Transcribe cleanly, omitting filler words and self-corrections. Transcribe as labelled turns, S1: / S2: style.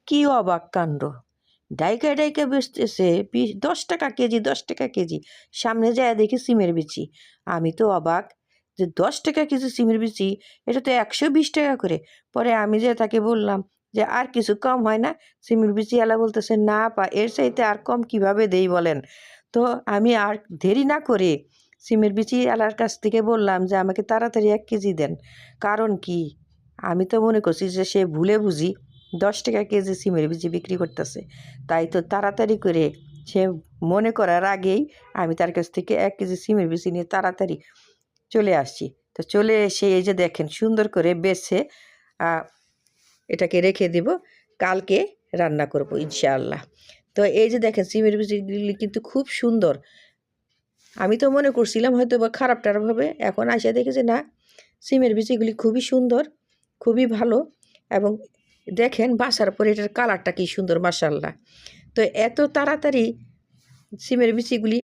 S1: কি অবাক কাণ্ড! ডাইকা ডাইকা বেচতেছে 10 টাকা কেজি, 10 টাকা কেজি। সামনে যায় দেখি সিমের বিচি। আমি তো অবাক যে 10 টাকা কেজি সিমের বিচি, এটা তো 120 টাকা করে। পরে আমি যে তাকে বললাম যে, আর কিছু কম হয় না? সিমের বিচি এলা বলতেছে, না আপা, এর চাইতে আর কম কিভাবে দেই বলেন? তো আমি আর দেরি না করে সিমের বিচি এলার কাছ থেকে বললাম যে, আমাকে তাড়াতাড়ি 1 কেজি দেন। কারণ কি? আমি তো মনে করছি যে সে ভুলে বুঝি 10 টাকা কেজি সিমের বিচি বিক্রি করতেছে। তাই তো তাড়াতাড়ি করে সে মনে করার আগেই আমি তার কাছ থেকে 1 কেজি সিমের বিচি নিয়ে তাড়াতাড়ি চলে আসছি। তো চলে এসে এই যে দেখেন সুন্দর করে বেছে এটাকে রেখে দিব, কালকে রান্না করব ইনশাআল্লাহ। তো এই যে দেখেন সিমের বিচিগুলি কিন্তু খুব সুন্দর। আমি তো মনে করছিলাম হয়তো বা খারাপ টারাপ হবে, এখন আইসা দেখি যে না, সিমের বিচিগুলি খুবই সুন্দর, খুবই ভালো। এবং দেখেন বাছার পরে এটার কালারটা কি সুন্দর, মাশাআল্লাহ। তো এত তাড়াতাড়ি সিমের বিচিগুলি